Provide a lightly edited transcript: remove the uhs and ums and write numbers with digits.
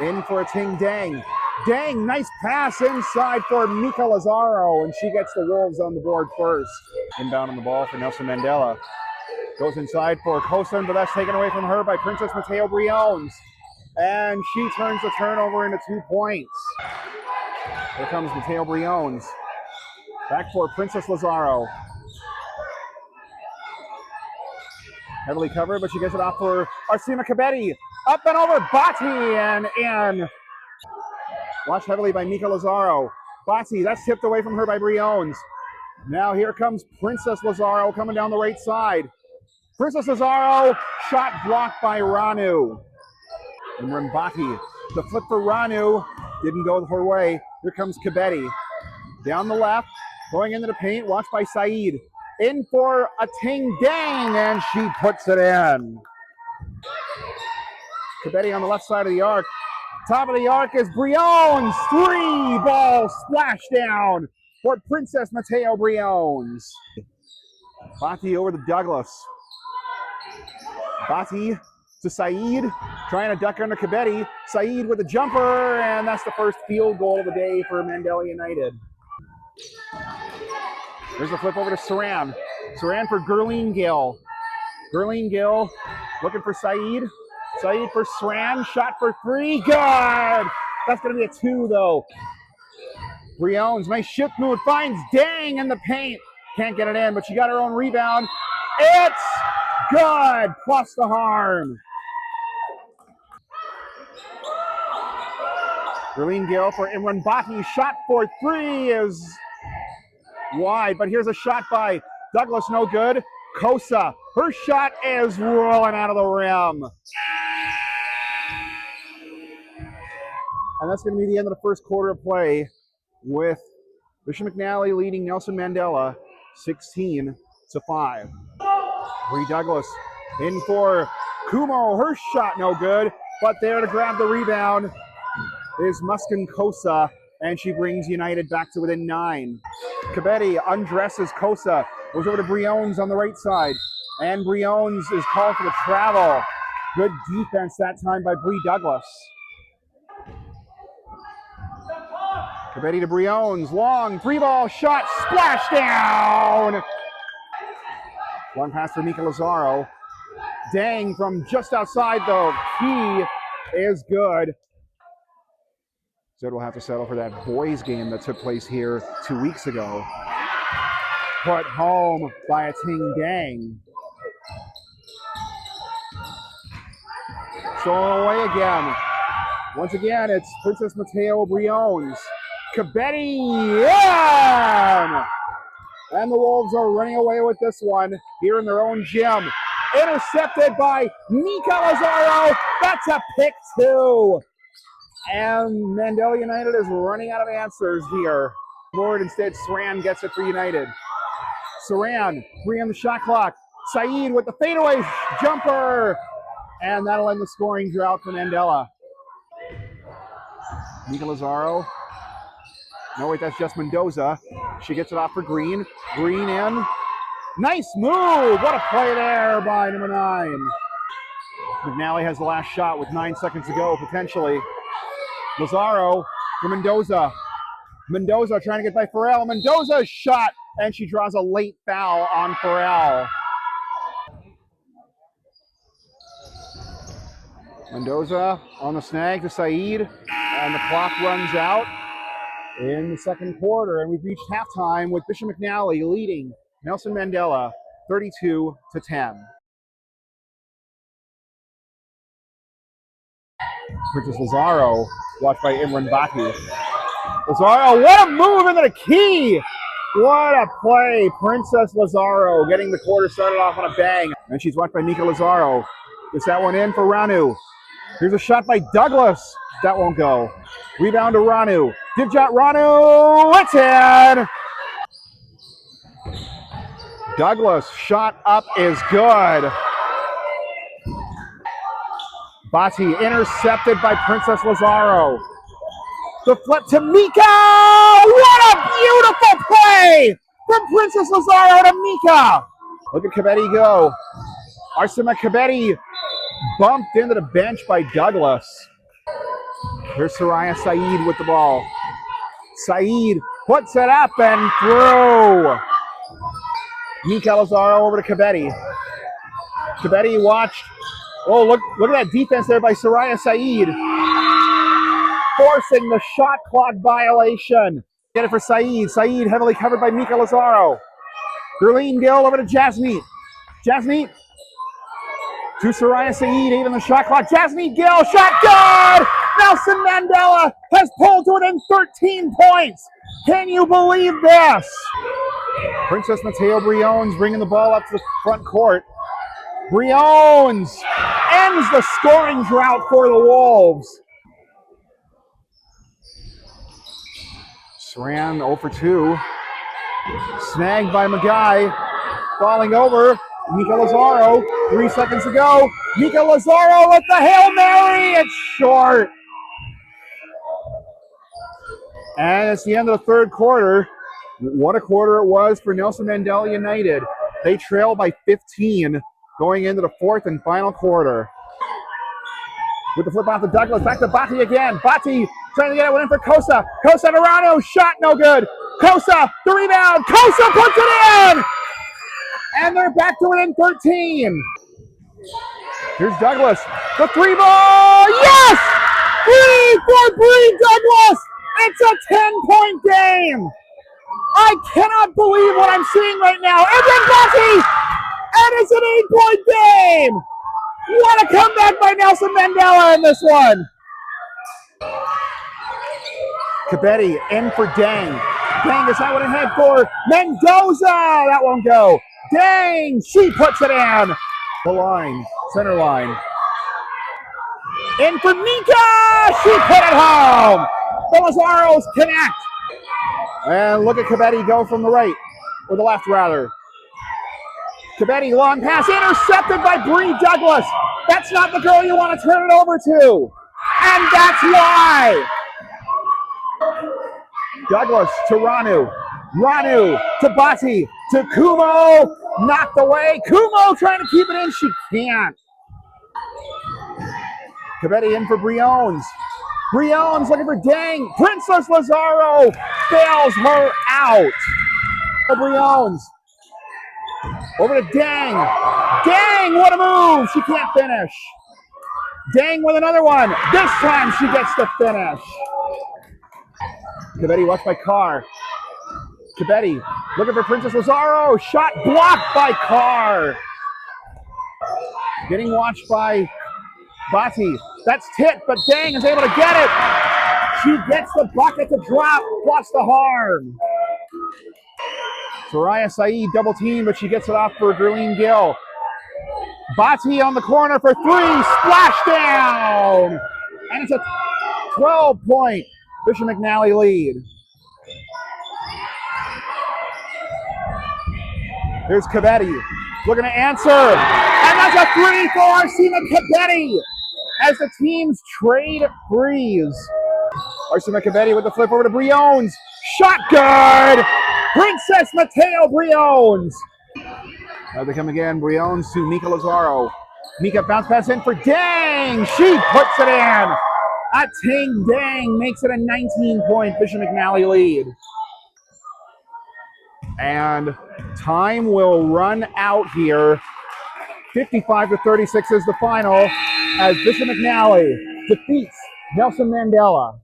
In for Athing Deng. Deng, nice pass inside for Mika Lazaro, and she gets the Wolves on the board first. Inbound on the ball for Nelson Mandela. Goes inside for Kosa, but that's taken away from her by Princess Mateo Briones. And she turns the turnover into 2 points. Here comes Mateo Briones. Back for Princess Lazaro. Heavily covered, but she gets it off for Arsima Kabedi. Up and over Bati and in. Watched heavily by Mika Lazaro. Bati, that's tipped away from her by Briones. Now here comes Princess Lazaro coming down the right side. Princess Lazaro, shot blocked by Ranu. And Rimbati, the flip for Ranu, didn't go her way. Here comes Kabedi. Down the left, going into the paint, watched by Saeed. In for Athing Deng, and she puts it in. Kabedi on the left side of the arc. Top of the arc is Briones. 3-ball splashdown for Princess Mateo Briones. Bati over to Douglas. Bati to Saeed, trying to duck under Kabedi. Saeed with a jumper, and that's the first field goal of the day for Mandela United. There's a flip over to Saran. Saran for Gurleen Gill. Gurleen Gill looking for Saeed. Saeed for Saran, shot for 3, good! That's gonna be a 2 though. Briones, nice shift move, finds Deng in the paint. Can't get it in, but she got her own rebound. It's good, plus the harm. Gurleen Gill for Imran Bati, shot for 3 is wide, but here's a shot by Douglas, no good. Kosa, her shot is rolling out of the rim. And that's going to be the end of the first quarter of play, with Bishop McNally leading Nelson Mandela 16-5. Bree Douglas in for Kumo, her shot no good, but there to grab the rebound is Muskin Kosa, and she brings United back to within 9. Kabedi undresses Kosa, goes over to Briones on the right side, and Briones is called for the travel. Good defense that time by Bree Douglas. Kabedi to Briones, long 3-ball shot, splash down! One pass for Mika Lazaro. Deng from just outside though, he is good. Zed will have to settle for that boys game that took place here 2 weeks ago. Put home by Athing Deng. Stolen away again. Once again, it's Princess Mateo Briones. Kabedi in! And the Wolves are running away with this one here in their own gym. Intercepted by Mika Lazaro. That's a pick 2. And Mandela United is running out of answers here. Lord, instead, Saran gets it for United. Saran, 3 on the shot clock. Saeed with the fadeaway jumper. And that'll end the scoring drought for Mandela. Mika Lazaro. No, wait, that's just Mendoza. She gets it off for Green. Green in. Nice move. What a play there by number 9. McNally has the last shot with 9 seconds to go, potentially. Lazaro for Mendoza. Mendoza trying to get by Farrell. Mendoza's shot, and she draws a late foul on Farrell. Mendoza on the snag to Saeed, and the clock runs out in the second quarter, and we've reached halftime with Bishop McNally leading Nelson Mandela 32-10. Princess Lazaro, watched by Imran Baki. Lazaro, what a move into the key! What a play. Princess Lazaro getting the quarter started off on a bang. And she's watched by Mika Lazaro. Gets that one in for Ranu. Here's a shot by Douglas. That won't go. Rebound to Ranu. Give shot Ranu. It's in! Douglas, shot up is good. Bati intercepted by Princess Lazaro. The flip to Mika! What a beautiful play from Princess Lazaro to Mika! Look at Kabedi go. Arsima Kabedi bumped into the bench by Douglas. Here's Soraya Saeed with the ball. Saeed puts it up and through. Mika Lazaro over to Cabetti. Cabetti watched. Oh, look at that defense there by Soraya Saeed. Forcing the shot clock violation. Get it for Saeed. Saeed heavily covered by Mika Lazaro. Gurleen Gill over to Jasneet. Jasneet to Soraya Saeed, even the shot clock. Jasneet Gill, shot good! Nelson Mandela has pulled to within 13 points. Can you believe this? Princess Mateo Briones bringing the ball up to the front court. Briones ends the scoring drought for the Wolves. Saran 0 for 2. Snagged by Magai. Falling over. Mika Lazaro. 3 seconds to go. Mika Lazaro with the Hail Mary. It's short. And it's the end of the third quarter. What a quarter it was for Nelson Mandela United. They trail by 15 going into the fourth and final quarter. With the flip off to Douglas, back to Bati again. Bati trying to get it in for Kosa. Kosa Dorano, shot no good. Kosa, the rebound. Kosa puts it in! And they're back to within 13. Here's Douglas. The 3 ball. Yes! Bree for Bree Douglas! It's a 10-point game! I cannot believe what I'm seeing right now. And then Bati! And it's an 8-point game! What a comeback by Nelson Mandela in this one. Cabetti in for Deng. Deng is that one ahead for Mendoza. That won't go. Deng, she puts it in. The line, center line. In for Mika. She put it home. The Lazaros connect. And look at Cabetti go from the right, or the left rather. Cabetti, long pass, intercepted by Bree Douglas. That's not the girl you want to turn it over to. And that's why. Douglas to Ranu. Ranu to Bati. To Kumo. Knocked away. Kumo trying to keep it in. She can't. Cabetti in for Briones. Briones looking for Deng. Princess Lazaro bails her out. Briones. Over to Deng. Deng, what a move. She can't finish. Deng with another one. This time she gets the finish. Cabetti watched by Carr. Cabetti looking for Princess Lazaro. Shot blocked by Carr. Getting watched by Bati. That's Tit, but Deng is able to get it. She gets the bucket to drop, plus the harm. Soraya Saeed double team, but she gets it off for Gurleen Gill. Bati on the corner for 3, splash down! And it's a 12-point Bishop McNally lead. Here's Cabetti looking to answer. And that's a 3 for Arsima Cabetti as the teams trade threes. Arsima Cabetti with the flip over to Briones. Shot good! Princess Mateo Briones. Now they come again. Briones to Mika Lazaro. Mika bounce pass in for Deng. She puts it in. Athing Deng makes it a 19-point Bishop McNally lead. And time will run out here. 55-36 is the final as Bishop McNally defeats Nelson Mandela.